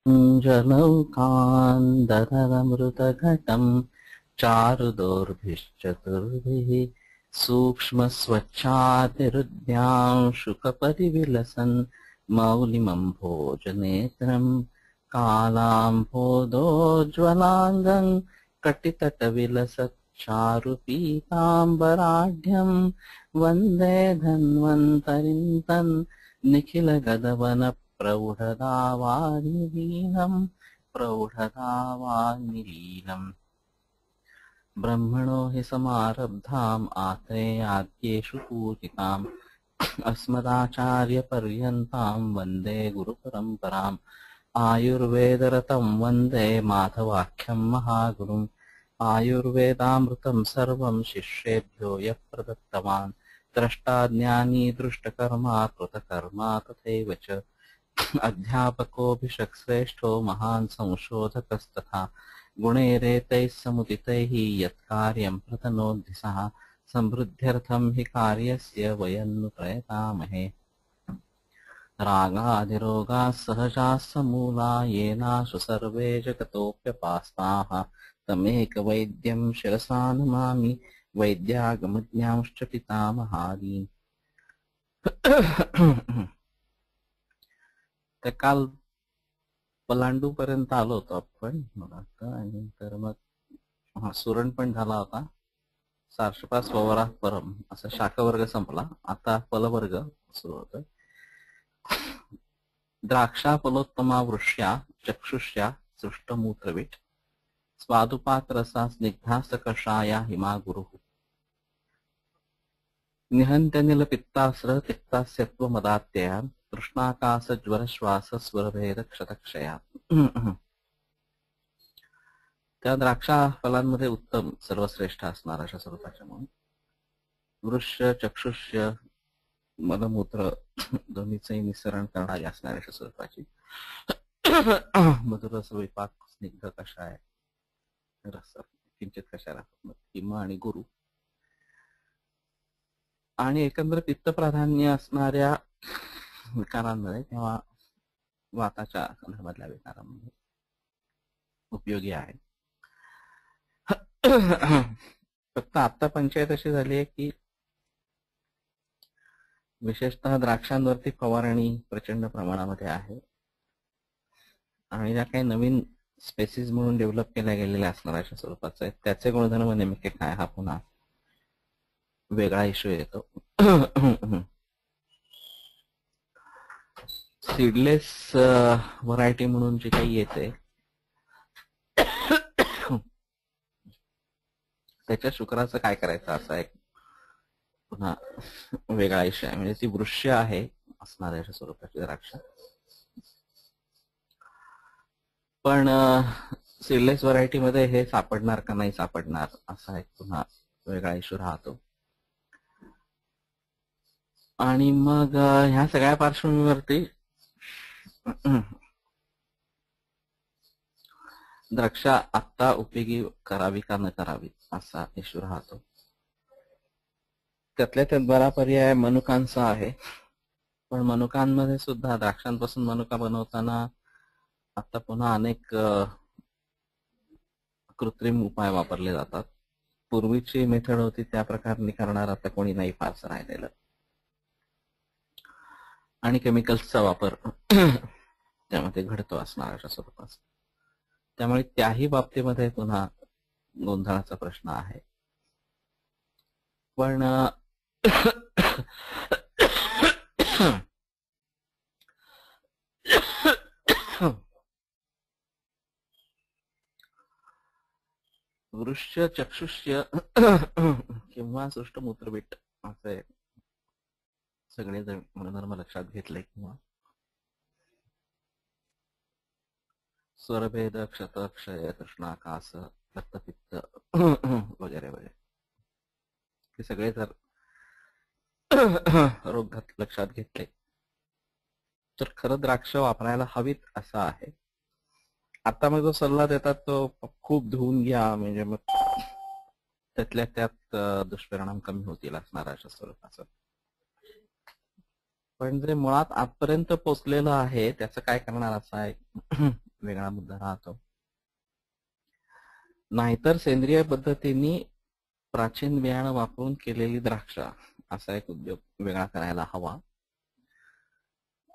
जलौकान्दरमृतघटं चारुदोर्भिश्चतुर्भिः सूक्ष्मस्वच्छातिरुद्यां शुकपरिविलसन् मौलिमम्भोजनेत्रं कालाम्भोदोज्ज्वलाङ्गं कटितटविलसच्चारुपीताम्बराढ्यं वन्दे धन्वन्तरिं तन् प्रौढदावानिलीनम् ब्रह्मणो हि समारब्धाम् आत्रेयाद्येषु पूजिताम् अस्मदाचार्यपर्यन्ताम् वन्दे गुरुपरम्पराम् आयुर्वेदरतं वन्दे माधवाख्यं महागुरुम् आयुर्वेदामृतं सर्वं शिष्येभ्यो यः प्रदत्तवान् द्रष्टा ज्ञानी दृष्टकर्मा कृतकर्मा तथैव च अध्यापकोऽभिषक्श्रेष्ठो महान् संशोधकस्तथा गुणैरेतैः समुदितैः यत्कार्यं प्रतनोद्धि सः समृद्ध्यर्थं हि कार्यस्य वयं नु प्रयतामहे रागादिरोगाः सहजाः समूला येनाशु सर्वे जगतोऽप्यपास्ताः तमेकवैद्यं शिरसा नमामि वैद्यागमज्ञांश्च पितामहादीन् तर काल पलांडू पर्यंत आलो होतो आपण आणि तर मग सुरण पण झाला होता सार्षपास ववरा परम असा शाखवर्ग संपला आता फलवर्ग सुरू होतोय द्राक्षा फलोत्तमा वृष्या चक्षुष्या सृष्टमूत्रवीट स्वादुपात्रसा स्निग्धास्तकषाया हिमा गुरुः निहन्त्यनिलपित्तास्र तिक्तास्यत्वमदात्यया तृष्णाकाशज्वरश्वासस्वरभेदक्षतक्षया त्या द्राक्षा फलांमध्ये उत्तम सर्वश्रेष्ठ असणार अशा स्वरूपाच्या म्हणून वृष्य चक्षुष्य मलमूत्र दोन्हीचंही मिश्रण करणारी असणाऱ्या अशा स्वरूपाची मधुरस विपाक स्निग्ध कषाय रस किंचित कषाय हिमा आणि गुरु आणि एकंदर पित्त प्राधान्य असणाऱ्या विकारांमध्ये किंवा वाताच्या संदर्भातल्या विकारांमध्ये उपयोगी आहे फक्त आता पंचायत अशी झाली आहे की विशेषतः द्राक्षांवरती फवारणी प्रचंड प्रमाणामध्ये आहे आणि त्या काही नवीन स्पेसिस म्हणून डेव्हलप केल्या गेलेल्या असणार अशा स्वरूपाचं आहे त्याचे गुणधर्म नेमके काय हा पुन्हा वेगळा इश्यू येतो सीडलेस व्हरायटी म्हणून जे काही येते त्याच्या शुक्राचं काय करायचं असा एक पुन्हा वेगळा इश्यू आहे म्हणजे ती वृक्ष आहे असणाऱ्या अशा स्वरूपाची द्राक्ष पण सीडलेस व्हरायटी मध्ये हे सापडणार का नाही सापडणार असा एक पुन्हा वेगळा इश्यू राहतो आणि मग ह्या सगळ्या पार्श्वभूमीवरती द्राक्षा आत्ता उपयोगी करावी का न करावी असा इश्यू राहतो त्यातल्या त्यात बरा पर्याय मनुकांचा आहे पण मनुकांमध्ये सुद्धा द्राक्षांपासून मनुका बनवताना आता पुन्हा अनेक कृत्रिम उपाय वापरले जातात पूर्वीची मेथड होती त्या प्रकारे करणार आता कोणी नाही फारसं राहिलेलं आणि केमिकल्सचा वापर त्यामध्ये घडतो असणार अशा स्वरूपाचा त्यामुळे त्याही बाबतीमध्ये पुन्हा गोंधळाचा प्रश्न आहे पण वृक्ष चक्षुष्य किंवा सृष्टमूत्रवीट असे सगळे जण गुणधर्म लक्षात घेतले किंवा स्वरभेद क्षत क्षय तृष्णाकास रक्तपित्त वगैरे वगैरे हे सगळे जर रोग लक्षात घेतले तर खरं द्राक्ष वापरायला हवीत असा आहे आता मग जो सल्ला देतात तो खूप धुवून घ्या म्हणजे मग त्यातल्या त्यात दुष्परिणाम कमी होतील असणार अशा स्वरूपाचं पण जे मुळात आजपर्यंत पोचलेलं आहे त्याचं काय करणार असं आहे मुद्दा राहतो. नाहीतर सेंद्रिय पद्धतीने प्राचीन बियाणं वापरून केलेली द्राक्ष असा एक उद्योग वेगळा करायला हवा.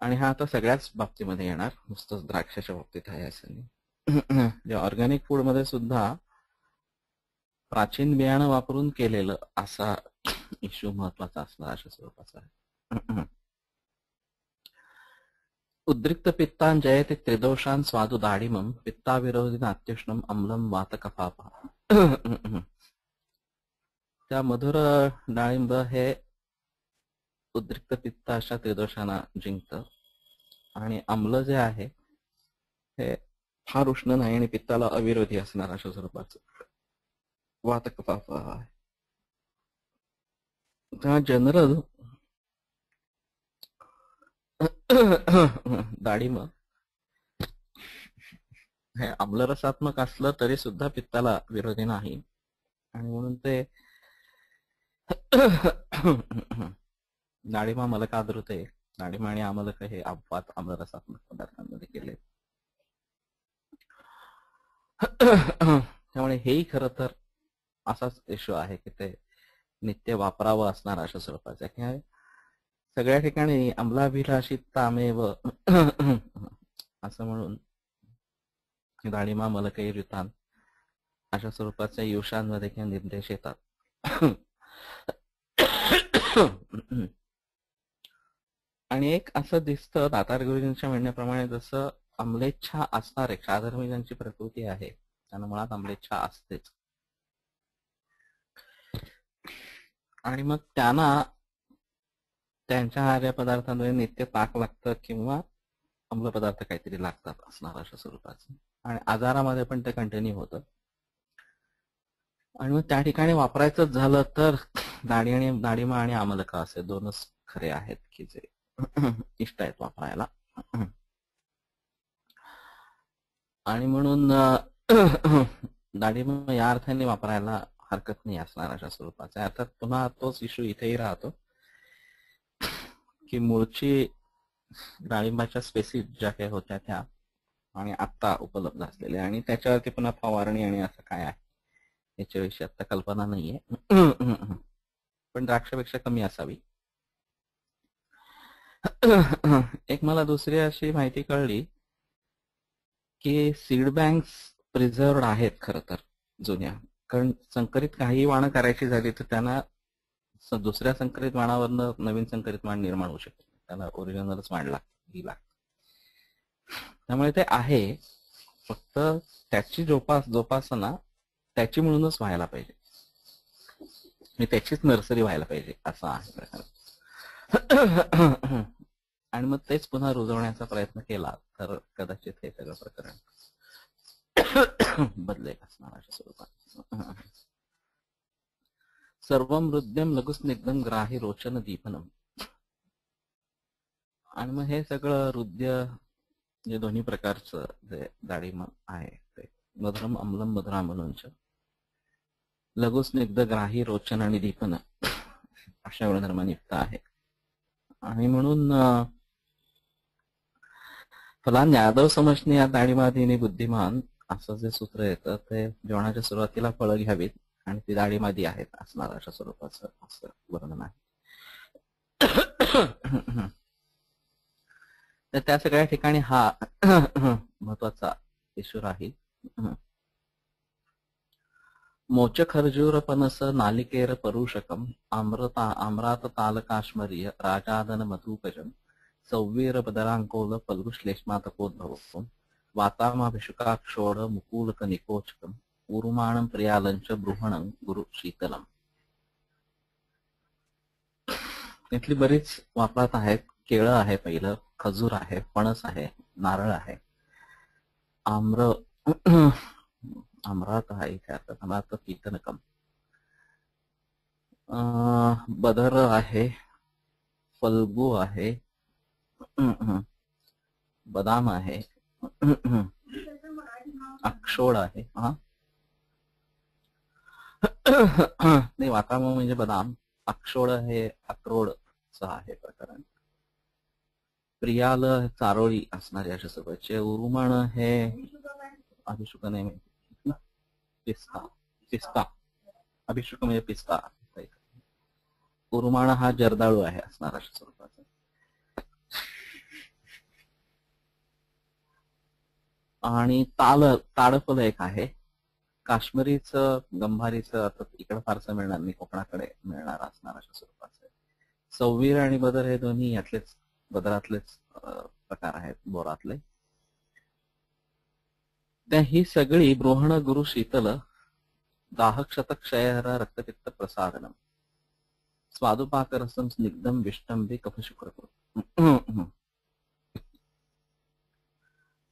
आणि हा आता सगळ्याच बाबतीमध्ये येणार, नुसतंच द्राक्षाच्या बाबतीत आहे असं नाही. ऑर्गॅनिक फूड मध्ये सुद्धा प्राचीन बियाणं वापरून केलेलं असा इश्यू महत्वाचा असणार अशा स्वरूपाचा आहे. उद्रिक्त पित्तान जयते त्रिदोषान स्वादु दाडिमम पित्ताविरोधी नात्युष्णम अम्लम वातकफापा. त्या मधुर डाळिंब हे उद्रिक्त पित्त अशा त्रिदोषांना जिंकतं आणि आम्ल जे आहे हे फार उष्ण नाही आणि पित्ताला अविरोधी असणार अशा स्वरूपाचं वातकफापा आहे. त्या जनरल डाळिंब हे आम्लरसात्मक असलं तरी सुद्धा पित्ताला विरोधी नाही आणि म्हणून ते डाळिंबा मलकादृते, डाळिंब आणि आमलक हे अपवाद आम्लरसात्मक पदार्थांमध्ये केले. त्यामुळे हेही खरं तर असाच इश्यू आहे की ते नित्य वापरावं असणार अशा स्वरूपाचं आहे. सगळ्या ठिकाणी अमलाभिलाषित तामेव असं म्हणून डाळिंबा मलकई ऋतान अशा स्वरूपाच्या युषांमध्ये किंवा निर्देश येतात. आणि एक असं दिसतं दातार गुरुजींच्या म्हणण्याप्रमाणे, जसं आम्लेच्छा असणार आहे, क्षारधर्मी ज्यांची प्रकृती आहे त्यांना मुळात आम्लेच्छा असतेच आणि मग त्यांना त्यांच्या आहार्य पदार्थांमध्ये नित्य ताक लागतं किंवा अम्ल पदार्थ काहीतरी लागतात असणार अशा स्वरूपाचं आणि आजारामध्ये पण ते कंटिन्यू होतं. आणि मग त्या ठिकाणी वापरायचंच झालं तर डाळिंबा आणि आमलका असे दोनच खरे आहेत की जे इष्ट आहेत वापरायला. आणि म्हणून डाळिंब या अर्थाने वापरायला हरकत नाही असणार अशा स्वरूपाचा. अर्थात पुन्हा तोच इश्यू इथेही राहतो की मूळची डाळिंबाच्या स्पेसिस ज्या काही होत्या त्या आणि आत्ता उपलब्ध असलेल्या आणि त्याच्यावरती पुन्हा फवारणी आणि असं काय आहे याच्याविषयी आता कल्पना नाहीये, पण द्राक्षापेक्षा कमी असावी. एक मला दुसरी अशी माहिती कळली की सीड बँक्स प्रिझर्वड आहेत खरं तर जुन्या, कारण संकरित काही वाणं करायची झाली तर त्यांना दुसऱ्या संकरित वाणावरनं नवीन संकरित वाण निर्माण होऊ शकते, त्याला ओरिजिनलच वाण लागते. त्यामुळे ते आहे, फक्त त्याची जोपासना त्याची म्हणूनच व्हायला पाहिजे आणि त्याचीच नर्सरी व्हायला पाहिजे असं आहे प्रकार. आणि मग तेच पुन्हा रुजवण्याचा प्रयत्न केला तर कदाचित हे सगळं प्रकरण बदलेल असणार अशा स्वरूपात. सर्वम हृदयम लघुस्निग्धम ग्राही रोचन दीपनम. आणि मग हे सगळं हृदय जे दोन्ही प्रकारचं जे डाळिंब आहे ते मधुरम अम्लम मधुरामनुंच लघुस्निग्ध ग्राही रोचन आणि दीपन अशा गुणधर्मांनी युक्त आहे. आणि म्हणून फलान यादव समजणे या डाळिंबाधीने बुद्धिमान असं जे सूत्र येतं ते जेवणाच्या सुरुवातीला फळं घ्यावीत आणि ती डाळिंबादी आहेत असणार अशा स्वरूपाचं असं वर्णन आहे. तर त्या सगळ्या ठिकाणी हा महत्वाचा इश्यू राहील. मोच खर्जूर पनस नालिकेर परुषकम आम्रात ताल काश्मरीय राजादन मधुकजम सौवीर बदरांकोल फल्गुश्लेष्मातपोद्भव वातामाभिषुकाक्षोड मुकूलक निकोचकम उरुमाणं प्रियालंच बृहणं गुरु शीतलम. इथली बरीच वापरात आहेत. केळं आहे, पहिलं खजूर आहे, फणस आहे, नारळ आहे, आम्रात आहे इथे आता अनाथ कीर्तनकम, बदर आहे, फल्गू आहे, बदाम आहे, अक्षोड आहे. नाही, वाताम म्हणजे बदाम, अक्षोड हे अक्रोडचं आहे प्रकरण. प्रियाल चारोळी असणारे अशा सोबतचे. उरुमण हे अभिषुक नाही माहिती ना. पिस्ता पिस्ता अभिषुक म्हणजे पिस्ता. उरुमाण हा जर्दाळू आहे असणार अशा स्वरूपाचा. आणि ताडफल एक आहे. काश्मीरीचं गंभारीचं आता इकडे फारसं मिळणार नाही, कोकणाकडे मिळणार असणार अशा स्वरूपाचं. सव्वीर आणि बदर हे दोन्ही यातलेच बदरातलेच प्रकार आहेत बोरातले. ही सगळी बृहण गुरु शीतल दाहक शतक क्षयहर रक्तपित्त प्रसादनम स्वादुपाकरसम स्निग्धम विष्टंबी कफशुक्रकृत.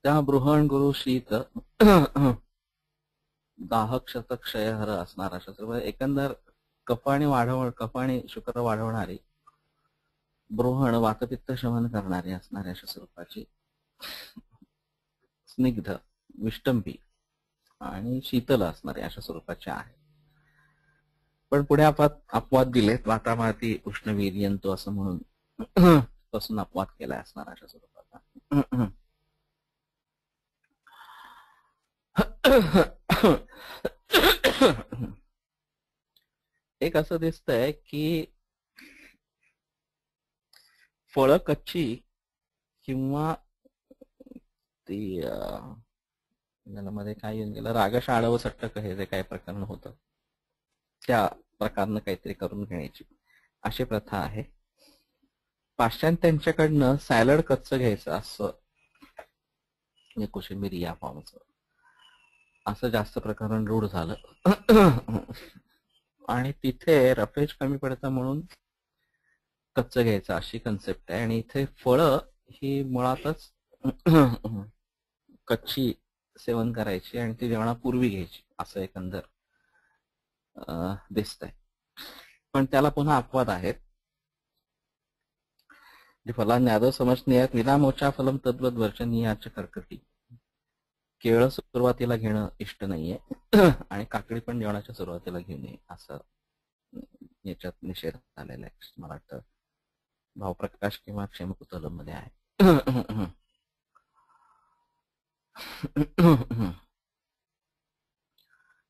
त्या बृहण गुरु शीत दाहक शतक क्षयहर असणार अशा सर्व एकंदर कफ आणि शुक्र वाढवणारी, बृहण वातपित्त शमन करणारी असणारी अशा स्वरूपाची, स्निग्ध विष्टंबी आणि शीतल असणारे अशा स्वरूपाचे आहे. पण पुढे अपवाद दिलेत. वातामाती उष्णवीर्यंतो असं म्हणून पासून अपवाद केलाय असणार अशा स्वरूपाचा. एक असं दिसतंय की फळं कच्ची किंवा ती मध्ये काय येऊन गेलं, रागशाळव सट्टक हे जे काही प्रकरण होतं त्या प्रकारनं काहीतरी करून घेण्याची अशी प्रथा आहे. पाश्चात्यांच्याकडनं सॅलड कच्चं घ्यायचं असं, कोशिंबीर या फॉर्मचं असं जास्त प्रकरण रूढ झालं. आणि तिथे रफेज कमी पडतं म्हणून कच्चं घ्यायचं अशी कन्सेप्ट आहे. आणि इथे फळं ही मुळातच कच्ची सेवन करायची आणि ती जेवणापूर्वी घ्यायची असं एकंदर दिसतंय. पण त्याला पुन्हा अपवाद आहेत. फलान्यादो समजनीयात विनामोचा फलम तद्वद वर्चनीयाच्या कर्कटी. केळं सुरुवातीला घेणं इष्ट नाहीये आणि काकडी पण जेवणाच्या सुरुवातीला घेऊ नये असं याच्यात निषेध झालेला आहे. मला वाटतं भावप्रकाश किंवा क्षेमकुतलम मध्ये आहे.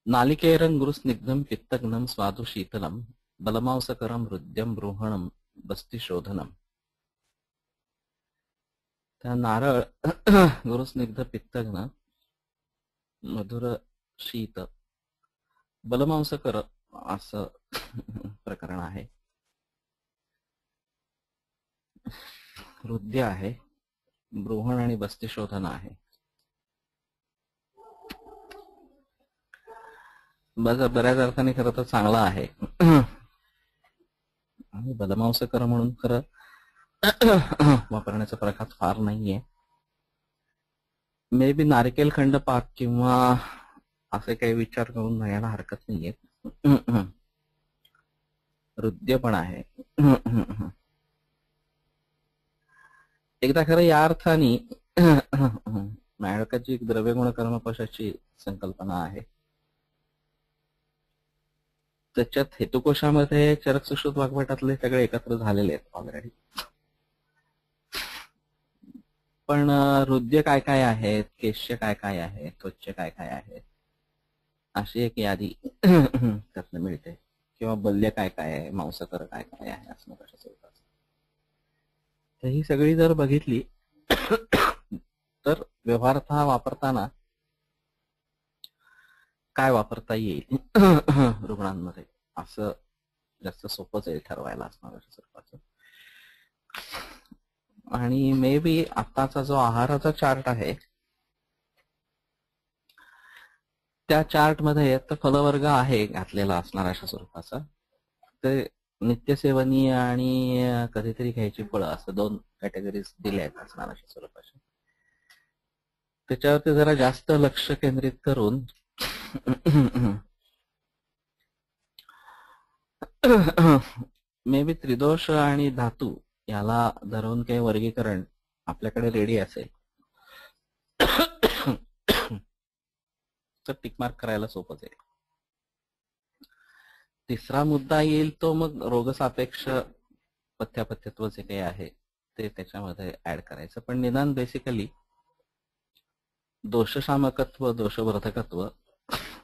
नालिकेरं गुरुस्निग्धम पित्तग्नम स्वादु शीतलम बलमांसकरम हृद्यम बृहणम बस्तिशोधनम. त्या नारळ गुरुस्निग्ध पित्तग्न मधुर शीत बलमांसकर असं प्रकरण आहे. हृदय आहे, बृहण आणि बस्तिशोधन आहे. बऱ्याच अर्थाने खरं तर चांगला आहे. आणि बलमांसकर म्हणून खरं वापरण्याचा प्रकार फार नाहीये. मे बी नारिकेल खंड पाक किंवा असे काही विचार करून घ्यायला हरकत नाहीये. हृदय पण आहे. एकदा खरं या अर्थाने नायकाची द्रव्यगुण कर्मकोशाची संकल्पना आहे. त्याच्यात हेतुकोशामध्ये चरक सुश्रुत वाग्भटातले सगळे एकत्र झालेले आहेत ऑलरेडी. पण हृदय काय काय आहेत, केश्य काय काय आहे, त्वच्च काय काय आहे अशी एक यादी त्यातनं मिळते. किंवा बल्य काय काय आहे, मांसकर काय काय आहे असं कशा स्वरूपाचं. तर ही सगळी जर बघितली तर व्यवहारात वापरताना काय वापरता येईल रुग्णांमध्ये असं जास्त सोपंच आहे ठरवायला असणार अशा स्वरूपाचं. आणि मे बी आताचा जो आहाराचा चार्ट आहे त्या चार्ट मध्ये तर फलवर्ग आहे घातलेला असणार अशा स्वरूपाचा. ते नित्यसेवनीय आणि कधीतरी घ्यायची फळं असं दोन कॅटेगरीज दिल्या आहेत असणार अशा स्वरूपाच्या. त्याच्यावरती जरा जास्त लक्ष केंद्रित करून मे बी त्रिदोष आणि धातू याला धरून काही वर्गीकरण आपल्याकडे रेडी असेल तर टिकमार्क करायला सोपंच आहे. तिसरा मुद्दा येईल तो मग रोगसापेक्ष पथ्यापथ्यत्व जे काही आहे ते त्याच्यामध्ये ऍड करायचं. पण निदान बेसिकली दोषशामकत्व, दोषवर्धकत्व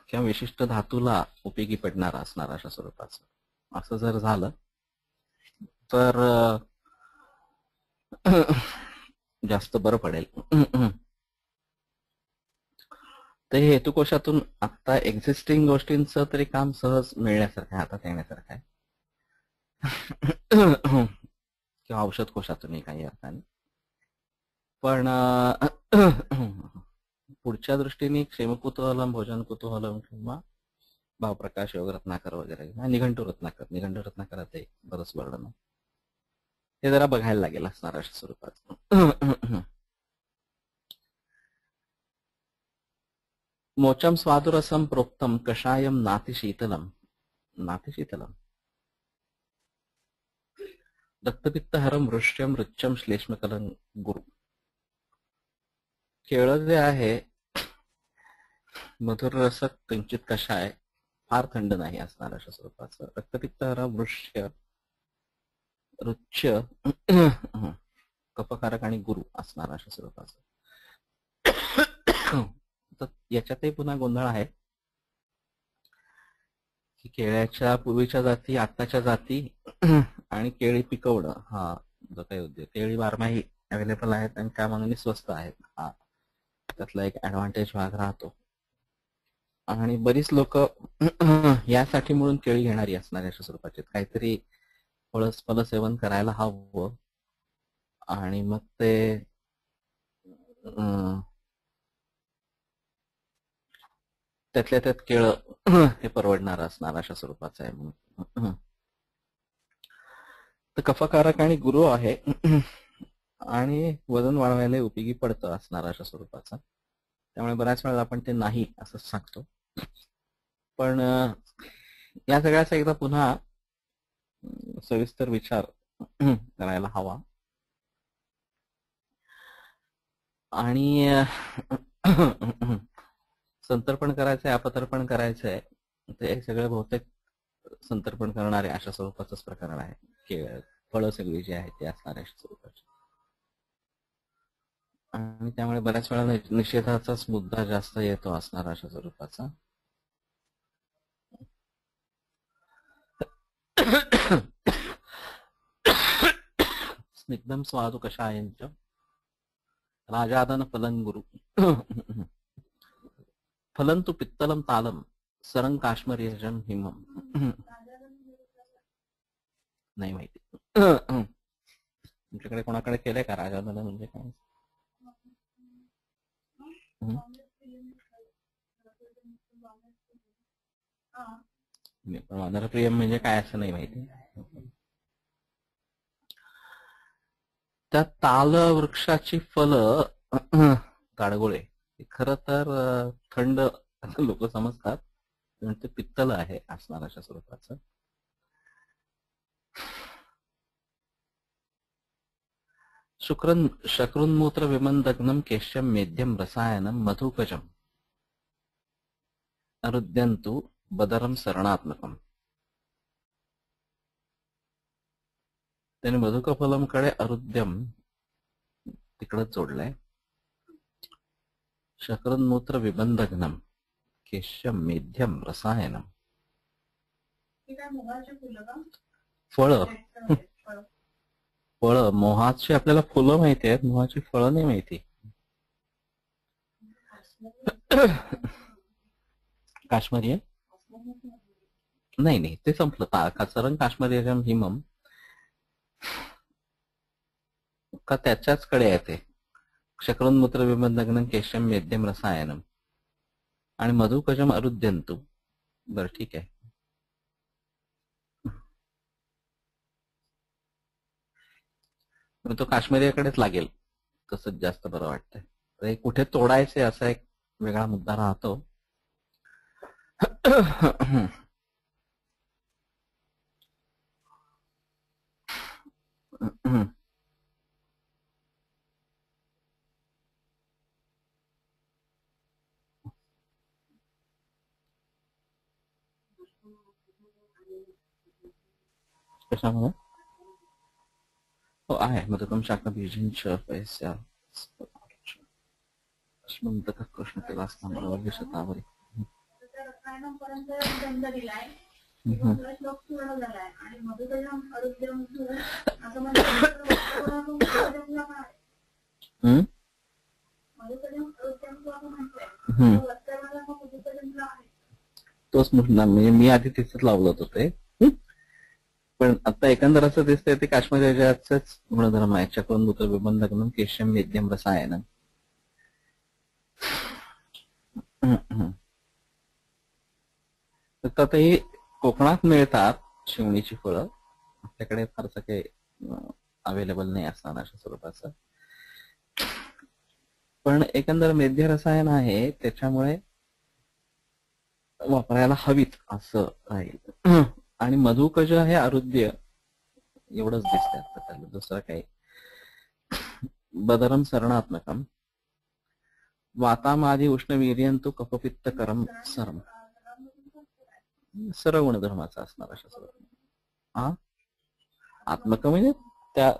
किंवा विशिष्ट धातूला उपयोगी पडणारा असणार अशा स्वरूपाचं असं जर झालं तर जास्त बरं पडेल. तर हेतुकोशातून आता एक्झिस्टिंग गोष्टींचं तरी काम सहज मिळण्यासारखं आहे, हातात येण्यासारखं आहे. किंवा औषध कोशातूनही काही अर्थाने. पण पुढच्या दृष्टीने क्षेमकुतूहलम, भोजन कुतूहलम किंवा भावप्रकाश योग रत्नाकर वगैरे, निघंटू रत्नाकर ते बरंच वर्णन आहे. ते जरा बघायला लागेल असणार अशा स्वरूपात. मोचम स्वादुरसम प्रोक्तम कषायम नातिशीतलम रक्तपित्तहरम वृष्ट्यम रुच्चम श्लेष्मकलं गुरु. केळं जे आहे मधुर रसक किंचित कषाय, फार थंड नाही असणार अशा स्वरूपाचं. रक्तपित्तहरम वृक्ष रुच्च कफकारक आणि गुरु असणार अशा स्वरूपाचं. तर याच्यातही पुन्हा गोंधळ आहे की केळ्याच्या पूर्वीच्या जाती, आत्ताच्या जाती आणि केळी पिकवणं हा जो काही उद्योग, केळी बारमाही अवेलेबल आहेत आणि त्या मानाने स्वस्त आहेत, हा त्यातला एक ऍडव्हान्टेज भाग राहतो. आणि बरीच लोक यासाठी म्हणून केळी घेणारी असणार अशा स्वरूपाचे. काहीतरी फलसेवन करायला हवं आणि मग ते त्यातल्या त्यात केळं हे परवडणार असणार अशा स्वरूपाचं आहे म्हणून. तर कफकारक आणि गुरु आहे आणि वजन वाढवायला उपयोगी पडतं असणार अशा स्वरूपाचा. त्यामुळे बऱ्याच वेळा आपण ते नाही असं सांगतो. पण या सगळ्याचा एकदा पुन्हा सविस्तर विचार करायला हवा. आणि संतर्पण करायचंय, अपतर्पण करायचंय, ते सगळं बहुतेक संतर्पण करणारे अशा स्वरूपाचंच प्रकरण आहे. फळं सगळी जी आहेत ते असणार अशा स्वरूपाची. आणि त्यामुळे बऱ्याच वेळा निषेधाचाच मुद्दा जास्त येतो असणार अशा स्वरूपाचा. स्निग्धम स्वादु कषायंच राजादन फलं गुरु फलंतु पित्तलम तालम सरंग काश्मीरजम हिमम. नाही माहिती. तुमच्याकडे कोणाकडे केलंय का राजादन म्हणजे काय? वानरप्रियम म्हणजे काय असं नाही माहिती. त्या ताल वृक्षाची फलं गाडगोळे खर तर थंड लोक समजतात, ते पित्तल आहे असणार अशा स्वरूपाचं. शक्रुन्मूत्र विमंदग्नम केश्यम मेध्यम रसायनम मधुकजम अरुद्यंतु बदरम सरणात्मकम. त्याने मधुकफलमकडे अरुद्यम तिकडच जोडलंय. शक्रुन्मूत्र विबंधघ्नम केश्यम मेध्यम रसायनम. फळ मोहाची आपल्याला फुलं माहिती आहेत, मोहाची फळं नाही माहिती. काश्मीरी नाही ते संपलं. सरंग काश्मीरजम हिमम का त्याच्याच कडे आहे ते. शक्रोन्मूत्र विबंधघ्नम केशम मेध्यम रसायनम आणि मधुकजम अरुद्यंतु. बरं ठीक आहे. तो काश्मीरीकडेच लागेल तसंच जास्त बरं वाटतंय. कुठे तोडायचे असा एक वेगळा मुद्दा राहतो. कशामुळे? हो आहे मधुकम शाखा बीजांच्या पैसा म्हणतात कृष्ण त्याला असताना वर्ग शतावरी तोच म्हणणार म्हणजे मी आधी तिथंच लावलं होतं ते. पण आता एकंदर असं दिसतंय ते काश्मीराच्याच गुणधर्म आहे. चक्रण दूत विबंधकम केशम वेद्यम रसायन. तर हे कोकणात मिळतात शिवणीची फळं. आपल्याकडे फारसं काही अवेलेबल नाही असणार अशा स्वरूपाचं. पण एकंदर मेद्य रसायन आहे त्याच्यामुळे वापरायला हवीत असं राहील. आणि मधुकज हे आरोग्य एवढंच दिसतंय आता त्याला, दुसरं काही. बदरम सरणात्मकम वातामादी उष्णवीर्यंतु कफपित्तकरम सरम. सर्व गुणधर्माचा असणार अशा स्वरूपात. आत्मक म्हणजे त्या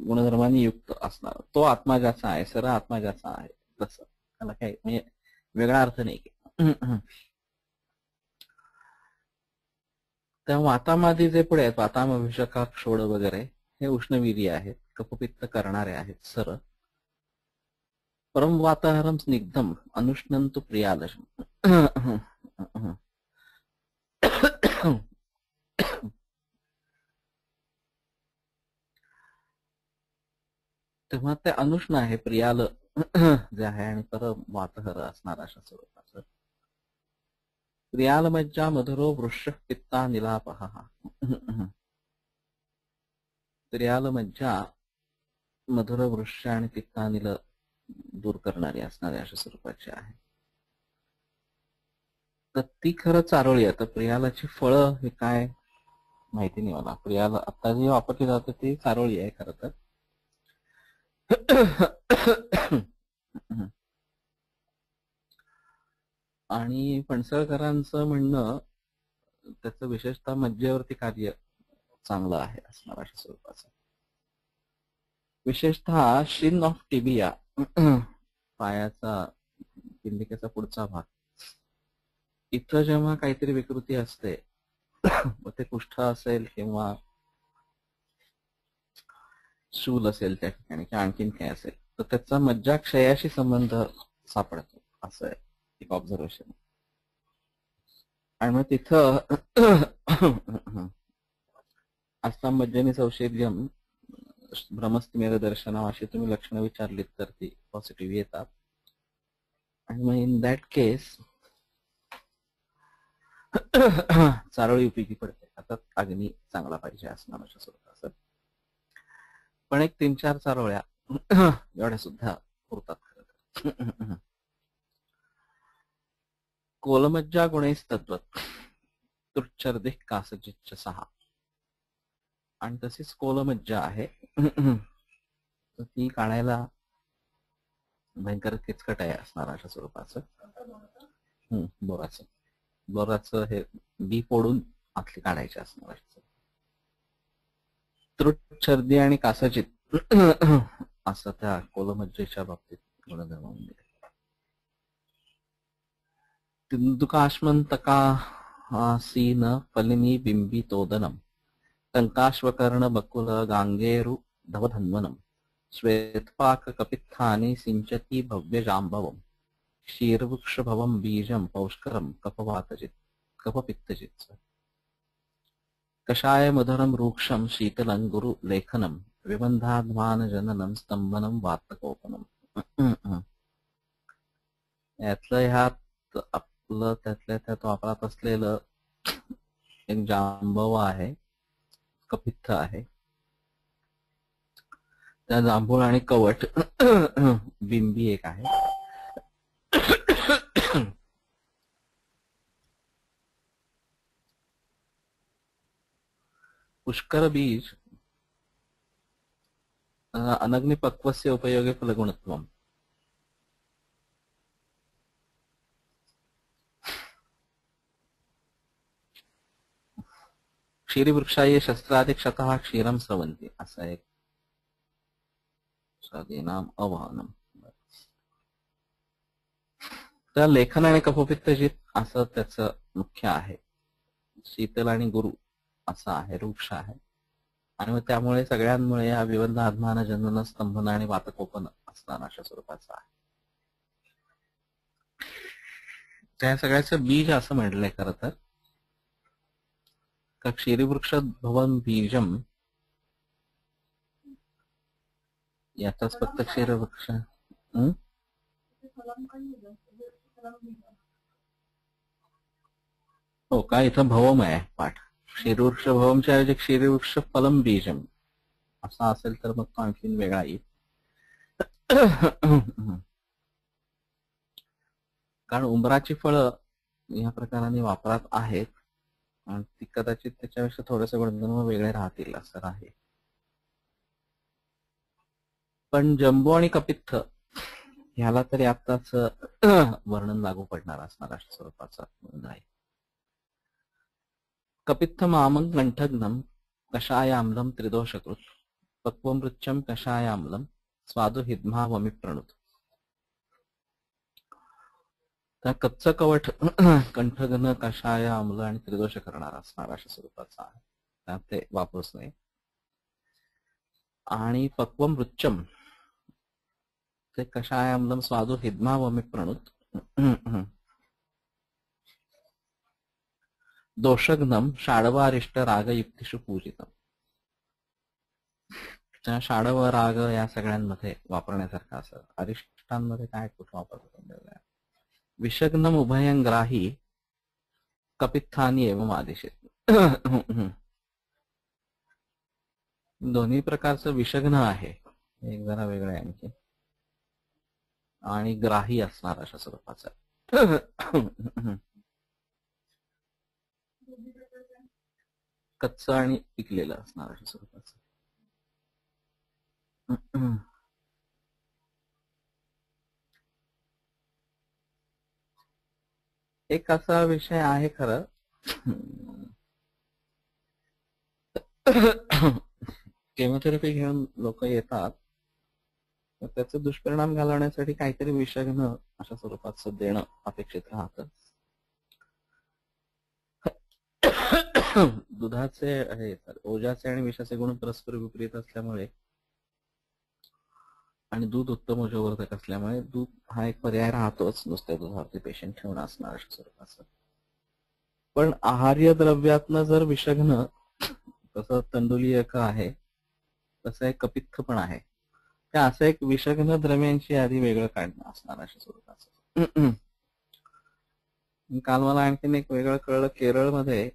गुणधर्मांनी युक्त असणार. तो आत्मा ज्याचा आहे, सर्व आत्मा ज्याचा आहे तसं. त्याला काही म्हणजे वेगळा अर्थ नाही. त्या वातामादी जे पुढे आहेत, वाताम अभिषेका क्षोड वगैरे, हे उष्णवीर्य आहेत, कफपित्त करणारे आहेत सर. परम वाताहरम स्निग्धम अनुष्णंतु प्रियालशम. तेव्हा ते अनुष्ण आहे, प्रियाल जे आहे, आणि परम वातहर असणार अशा स्वरूपाचं. प्रियाल मज्जा मधुरो वृक्ष पित्ता निलापहा. प्रियाल मज्जा मधुर वृक्ष आणि पित्तानिल दूर करणारी असणारे अशा स्वरूपाची आहे. तर ती खरं चारोळी आहे. तर प्रियालाची फळं हे काय माहिती नाही मला. प्रियाला आता जी वापरली जाते ती चारोळी आहे खरं तर. आणि फणसळकरांचं म्हणणं त्याचं विशेषतः मज्जेवरती कार्य चांगलं आहे असणार अशा स्वरूपाचं. विशेषतः शिन ऑफ टिबिया, पायाचा पिंडिकेचा पुढचा भाग, इथं जेव्हा काहीतरी विकृती असते, मग ते कुष्ठ असेल किंवा शूल असेल त्या ठिकाणी किंवा आणखीन काय असेल, तर त्याचा मज्जाक्षयाशी संबंध सापडतो असं आहे एक ऑब्झर्वेशन. आणि मग तिथं अस्ताम मज्जनी सौशेल्यम भ्रमस्तिमेर दर्शनाव अशी तुम्ही लक्षणं विचारलीत तर ती पॉझिटिव्ह येतात. आणि मग इन दॅट केस चारोळी उपयोगी पडते. आता अग्नी चांगला पाहिजे असणार अशा स्वरूपाचं. पण एक 3-4 चारोळ्या एवढ्या सुद्धा पुरतात खरं. कोलमज्जा गुणैस्तद्वत् तुच्चर्दिक कासजिच्च 6. आणि तशीच कोलमज्जा आहे, तर ती काढायला भयंकर किचकट आहे असणार अशा स्वरूपाचं. बोराचं हे बी फोडून आतली काढायचे असणार. त्रुच्छर्दी आणि कासजित असं त्या कोलमज्जेच्या बाबतीत गुणधर्म म्हणजे. तिंदुकाश्मंतकासीन फलिनी बिंबितोदनम टंकाश्वकर्ण बकुल गांगेरु धवधन्वनम श्वेतपाक कपित्थानि सिंचती भव्य जांबवम क्षीरवृक्ष भवम बीजम पौष्करम कफपित्तजित. कषाय मधुरम रूक्षम शीतलं गुरु लेखनम विबंधाध्वान जननम स्तंभनम वातकोपनम. यातलं ह्यात आपलं त्यातल्या त्यात वापरात असलेलं एक जांबव आहे, कपित्थ आहे. त्या जांभूळ आणि कवट बिंबी एक आहे. पुष्कर बीज अनग्निपक्वस्य उपयोगे फलगुणत्वम. क्षीरवृक्षाय शस्त्रादि क्षतः क्षीरम स्रवन्ति. असं एक नाम अवहनम. तर लेखन आणि कफपित्तजित असं त्याचं मुख्य आहे. शीतल आणि गुरु असा आहे, वृक्ष आहे. आणि मग त्यामुळे सगळ्यांमुळे हा विबंध आत्मान जनन स्तंभन आणि वातकोपन असणार अशा स्वरूपाचा आहे. त्या सगळ्याचं बीज असं म्हटलंय खरं तर, का क्षीरवृक्ष भवन बीजम, याचाच फक्त क्षीरवृक्ष. हो का, इथं भवम आहे पाठ. क्षीरवृक्ष भवमच्या ऐवजी क्षीरवृक्ष फलम बीजम असा असेल तर मग तो आणखीन वेगळा येईल. कारण उंबराची फळं या प्रकाराने वापरात आहेत आणि ती कदाचित त्याच्यापेक्षा थोडेसे गुणधर्म वेगळे राहतील असं आहे. पण जंबू आणि कपित्थ ह्याला तरी आताच वर्णन लागू पडणार असणार अशा स्वरूपाचा आहे. कपित्थम आमं कंठग्नम कषायाम्लं त्रिदोषकृत पक्वमृच्छम कषायाम्लं स्वादु हिद्मा वमी प्रणुत. त्या कच्च कवठ कंठघन कषाय आम्ल आणि त्रिदोष करणार असणार अशा स्वरूपाचा आहे. त्यात ते वापरूच नाही. आणि पक्वम रुच्चम ते कषाय आम्लम स्वादु हिद्मा वमी प्रणुत दोषग्नम षाडवारिष्ट रागयुक्तिषु पूजितम. त्या षाडव राग या सगळ्यांमध्ये वापरण्यासारखं असं. अरिष्टांमध्ये काय कुठं वापरतो. विषग्नम उभयंग्राही कपित्थानी एवं आदेशित. दोन्ही प्रकारचं विषग्न आहे, एक जरा वेगळं आहे आणखी, आणि ग्राही असणार अशा स्वरूपाचा. कच्च आणि पिकलेलं असणार अशा स्वरूपाचं. एक असा विषय आहे खरं, केमोथेरपी घेऊन लोक येतात, त्याचे दुष्परिणाम घालवण्यासाठी काहीतरी विषग्न अशा स्वरूपाचं देणं अपेक्षित राहतं. दुधाचे हे ओजाचे आणि विषाचे गुण परस्पर विपरीत असल्यामुळे आणि दूध उत्तम ओजोवर्धक असल्यामुळे दूध हा एक पर्याय राहतोच नुसत्या दुधावरती पेशंट ठेवणं असणार अशा स्वरूपाचं. पण आहार्य द्रव्यातनं जर विषग्न, तसं तंडुलीयक आहे, तसं एक कपित्थ पण आहे, त्या असं एक विषग्न द्रव्यांची यादी वेगळं काढणं असणार अशा स्वरूपाचं. काल मला आणखीन एक वेगळं कळलं, केरळमध्ये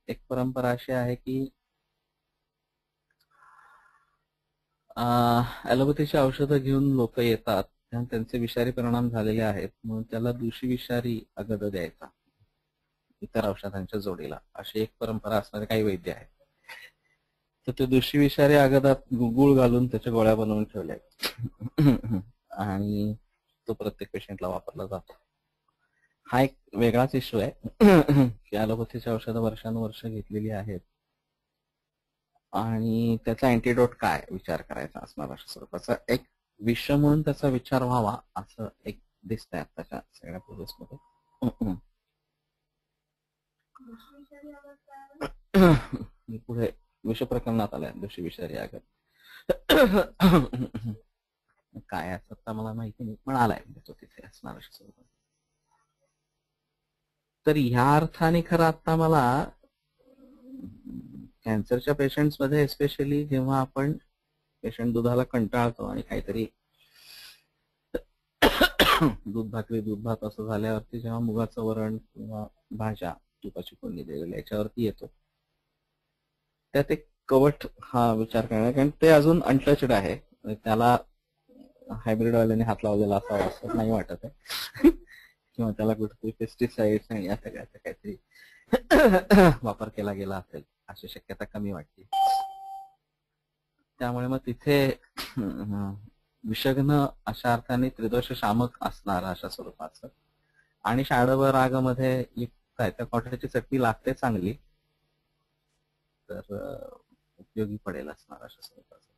एक परंपरा अशी आहे की ॲलोपॅथीची औषधं घेऊन लोक येतात, त्यांचे विषारी परिणाम झालेले आहेत, म्हणून त्याला दूषी विषारी अगद द्यायचा इतर औषधांच्या जोडीला, अशी एक परंपरा असणारे काही वैद्य आहेत. तर ते दूषी विषारी अगदात गुळ घालून त्याच्या गोळ्या बनवून ठेवल्या आणि तो प्रत्येक पेशंटला वापरला जातो. हा एक वेगळाच इश्यू आहे की ॲलोपॅथीची औषधं वर्षानुवर्ष घेतलेली आहेत आणि त्याचा अँटीडोट काय विचार करायचा असणार अशा स्वरूपाचा एक विषय म्हणून त्याचा विचार व्हावा असं एक दिसतंय आताच्या सगळ्या प्रोसेसमध्ये. पुढे विष प्रकरणात आलाय दूषी विषारी आगत. काय असं आता मला माहिती नाही, पण आलाय तो तिथे असणार अशा स्वरूपात. तर ह्या अर्थाने खरं आता मला कॅन्सरच्या पेशंट्स मध्ये स्पेशली जेव्हा आपण पेशंट दुधाला कंटाळतो आणि काहीतरी दूध भाकरी दूध भात असं झाल्यावरती जेव्हा मुगाचं वरण किंवा भाज्या तुपाची फोडणी दिलेली याच्यावरती येतो, त्यात एक कवठ हा विचार करणार, कारण ते अजून अनटचड आहे, त्याला हायब्रिड वाल्याने हात लावलेला असावा असं नाही वाटत आहे किंवा त्याला कुठेतरी पेस्टिसाइड्स आणि या सगळ्याचा काहीतरी वापर केला गेला असेल अशी शक्यता कमी वाटते. त्यामुळे मग तिथे विषग्न अशा अर्थाने त्रिदोष शामक असणार अशा स्वरूपाचं, आणि षाडव रागामध्ये युक्त आहे, त्या कॉटरची चटणी लागते चांगली, तर उपयोगी पडेल असणार अशा स्वरूपाचं.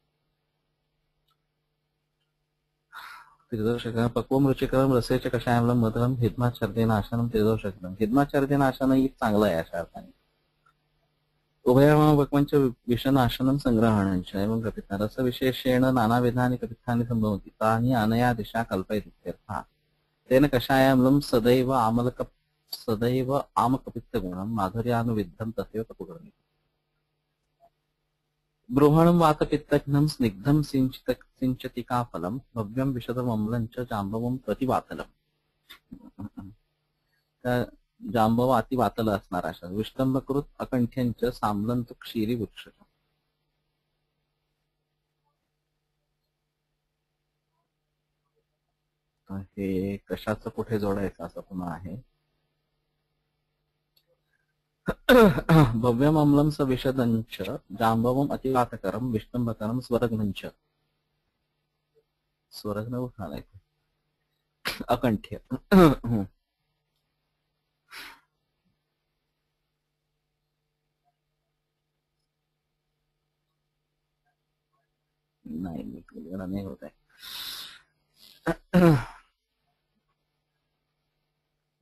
त्रिदोषकरणं पक्वं रुचिकरं रसेच कषायमलं मधुरं हिद्माच्छर्दिनाशनं त्रिदोषकरणं. हिद्माच्छर्दिनाशनही चांगलं आहे अशा अर्थाने. उभयमपक्वञ्च विषनाशनं संग्रहणञ्च एवं कथितं रसविशेषेण नानाविधानि कथितानि सम्भवन्ति तानि अनया दिशा कल्पयतीत्यर्थः. तेन कषायामलं सदैव आमकपित्तगुणं माधुर्यानुविद्धं तथैव कटुकर्णिकम्. बृहणं वातपित्तघ्नं स्निग्धं सिञ्चतिकाफलं भव्यं विशदमम्लं च जाम्बवं प्रतिवातलम्. जांबव अति वातल असणार अशा विष्टंभकृत अकंठ्यांच सामलंत क्षीरी वृक्ष. हे कशाचं कुठे जोडायचं असं पुन्हा आहे. भव्यम अम्लं स विशदंच जांबवम अतिवातकरम विष्टंभकरम स्वरघ्नंच. स्वरघ्न उठालाय अकंठ्य. नाही होत आहे.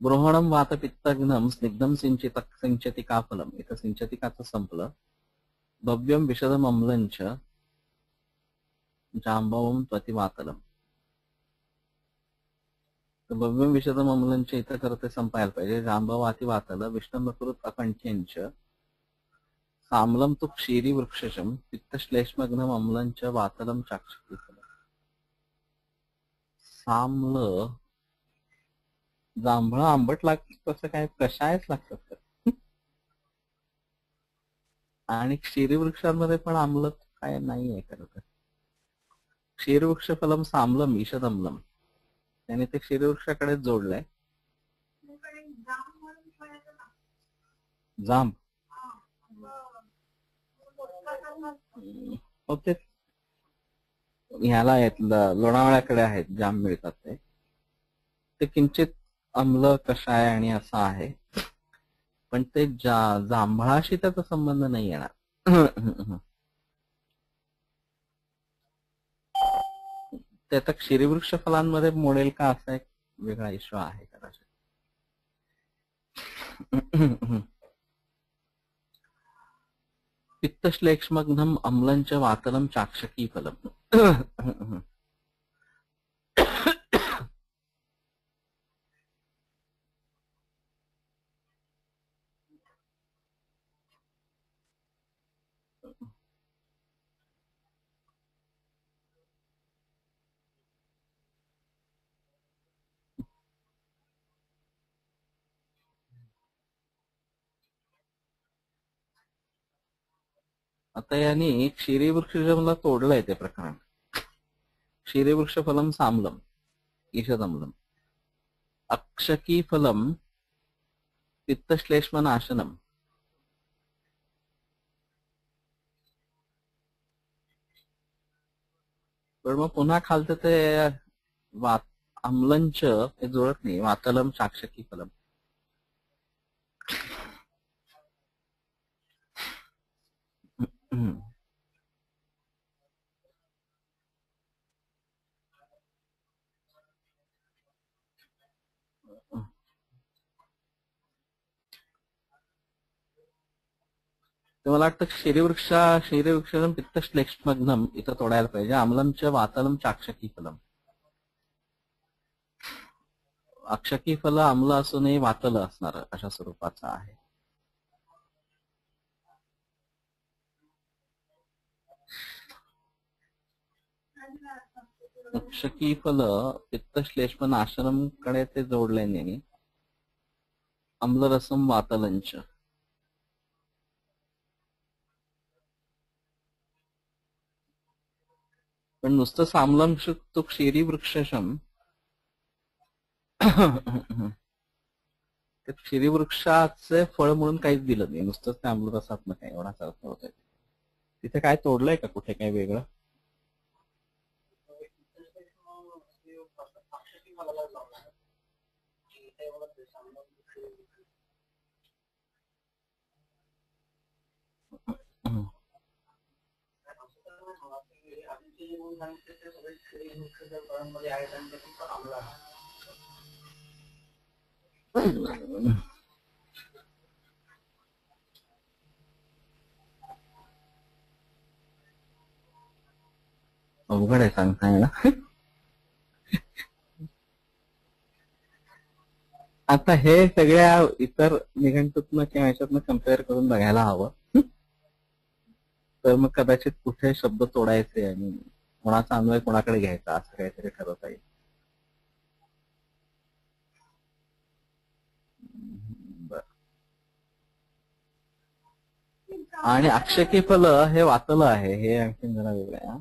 बृहणं वातपित्तघ्नं स्निग्धं सिंचतिकाफलम्. इथं सिंचतिकाचं संपलं. भव्यं विशदम अम्लंच जांबवं प्रतिवातलम्. तर भव्यं विशदम अम्लंच इथं करते संपायला पाहिजे. जांबव अति वातल विष्टंभकृत अकंठ्यंच सामलं तु क्षीरी वृक्षशम पित्तश्लेष्मघ्नम अम्लंच वातलम चाक्षकी. सामलं जांभळं आंबट लागतं तसं काय कषायच लागतात. आणि क्षीरी वृक्षांमध्ये पण आम्ल काय नाहीये खरं तर. क्षीरवृक्ष फलम सामलम ईषदम्लम. त्याने ते क्षीरवृक्षाकडेच जोडलंय. जांब होते ह्याला लोणावळ्याकडे आहेत जांब मिळतात ते किंचित आम्ल कषाय आणि असं आहे. पण ते जांभळाशी त्याचा संबंध नाही येणार. ते आता क्षीरवृक्ष फलांमध्ये मोडेल का असा एक वेगळा इश्यू आहे कदाचित. पित्तश्लेष्मघ्नम अम्लंच वातलम चाक्षकी फलम. आता यांनी क्षीरवृक्षला तोडलंय ते प्रकरण. क्षीरवृक्ष फलम सामलम ईषदम्लम अक्षकी फलम पित्तश्लेष्म नाशनम. पण मग पुन्हा खालतं ते आम्लंच हे जुळत नाही. वातलम चाक्षकी फलम. मला वाटतं क्षीरवृक्षम पित्तश्लेष्मघ्नम इथं तोडायला पाहिजे. आम्लंच वातलम चाक्षकी फलम. अक्षकी फल आम्ल असूनही वातल असणार अशा स्वरूपाचा आहे. अक्षकी फल पित्तश्लेष्म नाशनम कडे ते जोडल्याने आम्लरसम वातलंच. पण नुसतं सामलम तो क्षीरी वृक्षशम क्षीरी वृक्षाचे फळ म्हणून काहीच दिलं नाही. नुसतंच त्या आम्लरसात काय एवढाच अर्थ होत. तिथे काय तोडलंय का कुठे काय वेगळं. अवघड आहे सांगता येणं. आता हे सगळ्या इतर निघंटूतनं किंवा याच्यातनं कम्पेअर करून बघायला हवं. तर मग कदाचित कुठे शब्द तोडायचे आणि कोणाचा अन्वय कोणाकडे घ्यायचा असं काहीतरी ठरवता येईल. आणि अक्षकी फल हे वाचलं आहे, हे आणखी जरा वेगळं आहे.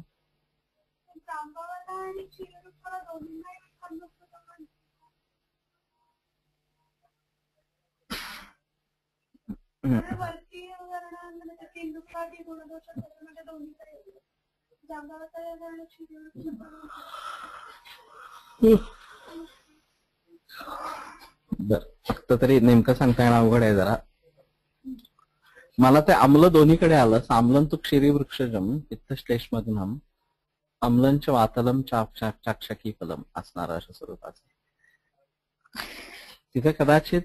फक्त तरी नेमकं सांगता येणं अवघड आहे जरा. मला ते अम्ल दोन्हीकडे आलं. साम्लंतु क्षीरी वृक्षजम पित्तश्लेष्मग्नम अम्लंच वातलम चाक्षकी फलम असणार अशा स्वरूपाचं. तिथे कदाचित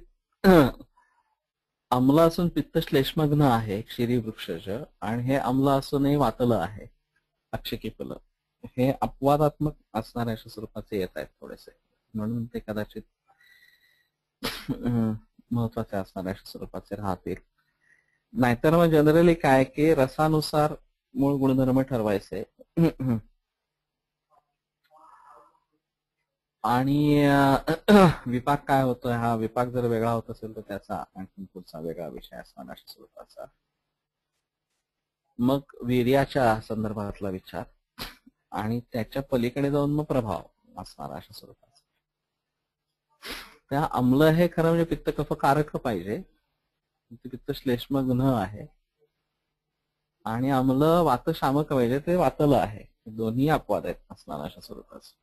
अम्ल असून पित्त श्लेष्मग्न आहे क्षीरी वृक्षज, आणि हे अम्ल असूनही वातलं आहे अक्षकी फल. हे अपवादात्मक असणाऱ्या अशा स्वरूपाचे येत आहेत थोडेसे, म्हणून ते कदाचित महत्वाचे असणाऱ्या अशा स्वरूपाचे राहतील. नाहीतर मग जनरली काय की रसानुसार मूळ गुणधर्म ठरवायचे आणि विपाक काय होतोय, हा विपाक जर वेगळा होत असेल तर त्याचा आणखी पुढचा वेगळा विषय असणार अशा स्वरूपाचा. मग वीर्याच्या संदर्भातला विचार आणि त्याच्या पलीकडे जाऊन मग प्रभाव असणार अशा स्वरूपाचा. त्या अम्ल हे खरं म्हणजे पित्त कफ कारक पाहिजे, पित्त श्लेष्मग्न आहे, आणि अम्ल वात शामक पाहिजे, ते वातलं आहे. दोन्ही अपवाद आहेत असणार अशा स्वरूपाचं.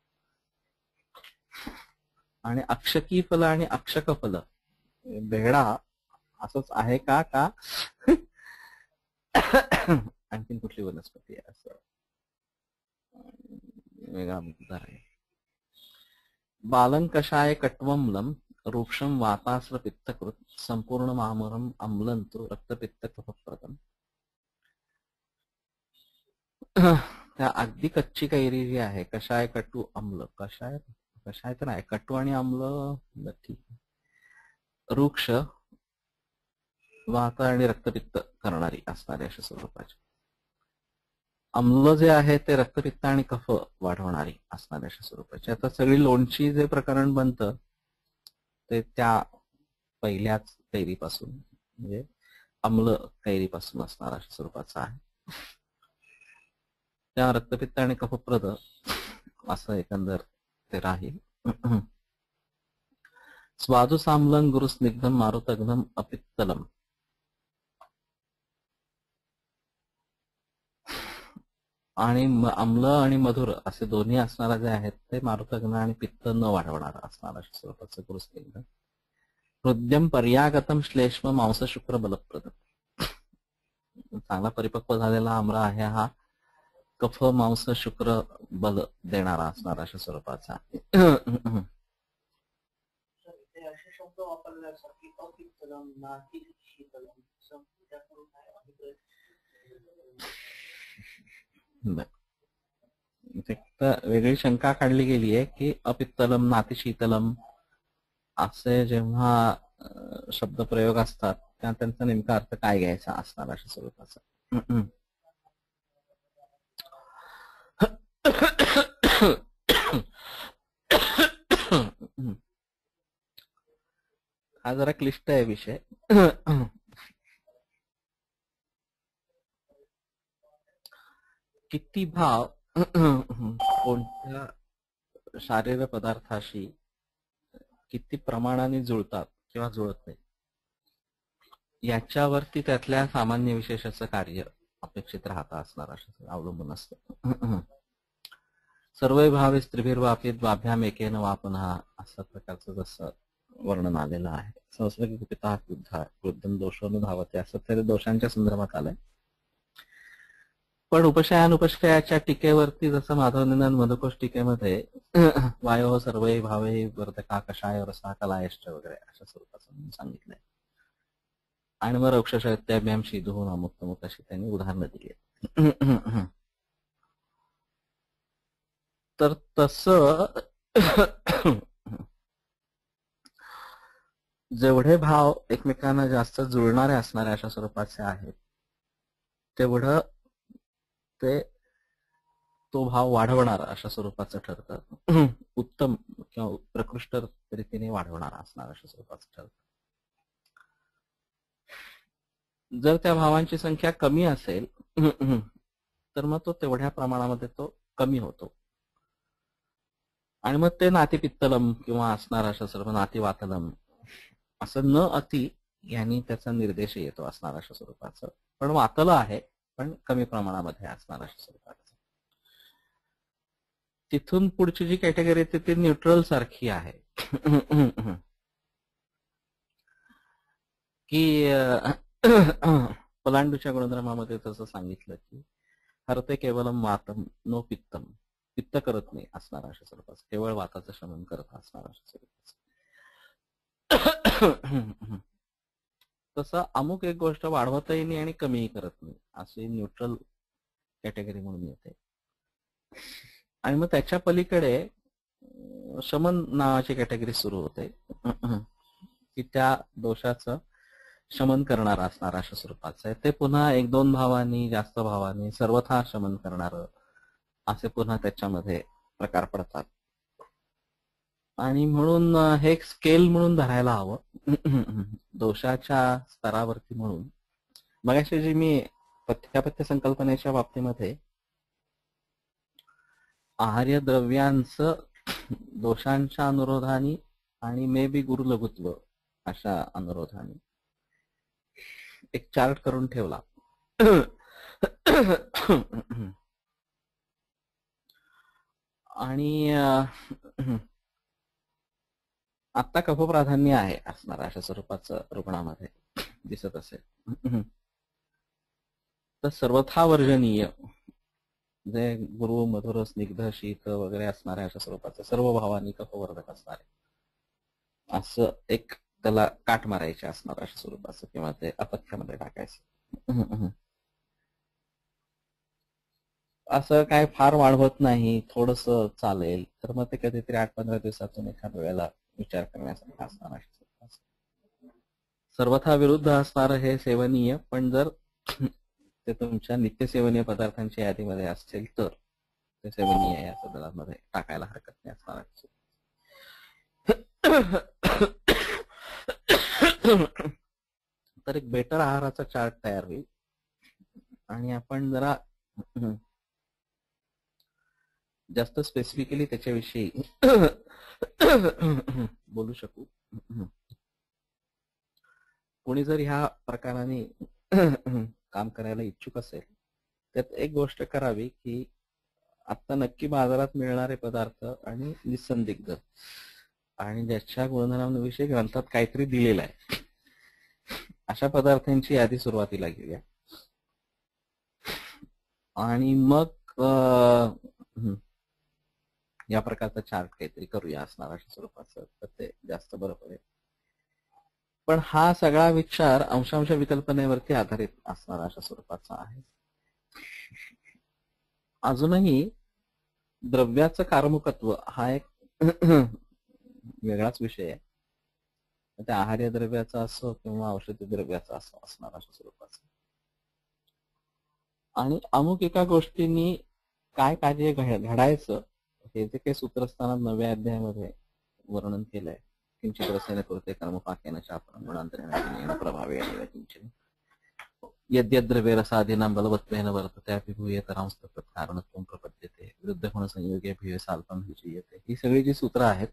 आणि अक्षकी फल आणि अक्षक फल बेहडा असंच आहे का आणखीन कुठली वनस्पती आहे असं वेगळा मुद्दा आहे. बालं कषाय कट्वम्लम वृक्षम वातास्र पित्तकृत संपूर्ण मामरम अम्लंतु रक्तपित्त कफप्रदम. त्या अगदी कच्ची कैरी जी आहे, कषाय कटू अम्ल, कषाय तर आहे, कटू आणि अम्ल ठीक. वृक्ष वात आणि रक्तपित्त करणारी असणारी अशा स्वरूपाची. अम्ल जे आहे ते रक्तपित्त आणि कफ वाढवणारी असणारी अशा स्वरूपाची. आता सगळी लोणची जे प्रकरण बनतं ते त्या पहिल्याच कैरीपासून, म्हणजे अम्ल कैरीपासून असणार अशा स्वरूपाचं आहे. त्या रक्तपित्त आणि कफप्रद असं एकंदर ते राहील. स्वादु साम्लं गुरुस्निग्धम मारुतग्धम अपित्तलम. आणि अम्ल आणि मधुर असे दोन्ही असणारा जे आहेत ते मारुतग्न आणि पित्त न वाढवणारा असणार अशा स्वरूपाचं गुरुस्निग्ध. हृद्यम पर्यागतम श्लेष्म मांस शुक्र बलप्रद. चांगला परिपक्व झालेला आम्र आहे हा, कफ मांस शुक्र बल देणारा असणार अशा स्वरूपाचा. वेगळी शंका काढली गेली आहे की अपित्तलम नातिशीतलम असे जेव्हा शब्द प्रयोग असतात तेव्हा त्यांचा नेमका अर्थ काय घ्यायचा असणार अशा स्वरूपाचा. हा जरा क्लिष्ट आहे विषय. किती भाव कोणत्या शारीर पदार्थाशी किती प्रमाणाने जुळतात किंवा जुळत नाही याच्यावरती त्यातल्या सामान्य विशेषाचं कार्य अपेक्षित राहता असणार असं अवलंबून असतं. सर्व भावे स्त्रिभिर्वापी द्वाभ्याम एकेन वा पुन्हा असं प्रकारचं जसं वर्णन आलेलं आहे. संस्कृत पिता क्रुद्ध क्रुद्धम दोषानुधावते असं तरी दोषांच्या संदर्भात आलंय. पण उपशयानुपशयाच्या टीकेवरती जसं माधवनिदान मधुकोश टीकेमध्ये वायो सर्वे भावे वर्धका कषाय रसा कलायश्च वगैरे अशा स्वरूपाचं म्हणून सांगितलंय. आणि मग वृक्षशत्याभ्याम शीधून अमुक अशी त्यांनी उदाहरणं दिली. तर तसं जेवढे भाव एकमेकांना जास्त जुळणारे असणारे अशा स्वरूपाचे आहेत तेवढं ते तो भाव वाढवणार अशा स्वरूपाचं ठरतं. उत्तम किंवा प्रकृष्ट रीतीने वाढवणार असणार अशा स्वरूपाचं ठरतं. जर त्या भावांची संख्या कमी असेल तर मग तो तेवढ्या प्रमाणामध्ये तो कमी होतो. आणि मग ते नातिपित्तलम किंवा असणार अशा सर्व नातिवातलम असं न अति यांनी त्याचा निर्देश येतो असणार अशा स्वरूपाचं. पण वातलं आहे पण कमी प्रमाणामध्ये असणार अशा स्वरूपाचं. तिथून पुढची जी कॅटेगरी येते ती न्यूट्रल सारखी आहे की पलांडूच्या गुणधर्मामध्ये तसं सांगितलं की हरते केवलम वातम नो पित्तम, पित्त करत नाही असणार अशा स्वरूपाचं, केवळ वाताचं शमन करत असणार अशा स्वरूपाचं. तसं अमुक एक गोष्ट वाढवतही नाही आणि कमीही करत नाही अशी न्यूट्रल कॅटेगरी म्हणून येते. आणि मग त्याच्या पलीकडे शमन नावाची कॅटेगरी सुरू होते की त्या दोषाचं शमन करणार असणार अशा स्वरूपाचं आहे. ते पुन्हा एक दोन भावांनी जास्त भावांनी सर्वथा शमन करणार असे पुन्हा त्याच्यामध्ये प्रकार पडतात. आणि म्हणून हे एक स्केल म्हणून धरायला हवं दोषाच्या स्तरावरती. म्हणून मगाशी जी मी पथ्यापथ्य संकल्पनेच्या बाबतीमध्ये आहार्य द्रव्यांचं दोषांच्या अनुरोधाने आणि मे बी गुरुलघुत्व अशा अनुरोधाने एक चार्ट करून ठेवला. आणि आता कफप्राधान्य आहे असणार अशा स्वरूपाचं रुग्णामध्ये दिसत असेल तर सर्वथा वर्जनीय जे गुरु मधुर स्निग्ध शीत वगैरे असणारे अशा स्वरूपाचं सर्व भावांनी कफवर्धक असणारे असं एक त्याला काट मारायचे असणार अशा स्वरूपाचं किंवा ते अपथ्यामध्ये टाकायचं. असं काय फार वाढवत नाही, थोडस चालेल तर मग ते कधीतरी 8-15 दिवसातून एखाद्या वेळेला विचार करण्यासाठी असणार अशा स्वरूपाचं. सर्वथा विरुद्ध असणार हे सेवनीय, पण जर ते तुमच्या नित्यसेवनीय पदार्थांच्या यादीमध्ये असेल तर ते सेवनीय या सदरामध्ये टाकायला हरकत नाही असणार. तर एक बेटर आहाराचा चार्ट तयार होईल आणि आपण जरा जास्त स्पेसिफिकली त्याच्याविषयी बोलू शकू. कोणी जर ह्या प्रकाराने काम करायला इच्छुक असेल त्यात एक गोष्ट करावी की आता नक्की बाजारात मिळणारे पदार्थ आणि निसंदिग्ध आणि ज्याच्या गुणधर्मांविषयी ग्रंथात काहीतरी दिलेलं आहे अशा पदार्थांची यादी सुरुवातीला घेऊया आणि मग या प्रकारचा चार्ट काहीतरी करूया असणार अशा स्वरूपाचं, तर ते जास्त बरं पडेल. पण हा सगळा विचार अंशांश विकल्पनेवरती आधारित असणार अशा स्वरूपाचा आहे. अजूनही द्रव्याचं कारमुकत्व हा एक वेगळाच विषय आहे. त्या आहार्य द्रव्याचा असो किंवा औषधी द्रव्याचा असो असणार अशा स्वरूपाचा. आणि अमुक एका गोष्टींनी काय कार्य घडायचं हे जे काही सूत्रस्थानात 9व्या अध्यायामध्ये वर्णन केलंय. किंचित रसेन कृते कर्मपाकेन चापरं गुणांतरेण प्रभावे किंचित यद्यद्रव्ये रसादीनां बलवत्वेन वर्तते अभिभूयेतरांस्तत् कारणत्वं प्रपद्यते विरुद्ध गुण संयोगे भिवे साल्पं विजयते. ही सगळी जी सूत्र आहेत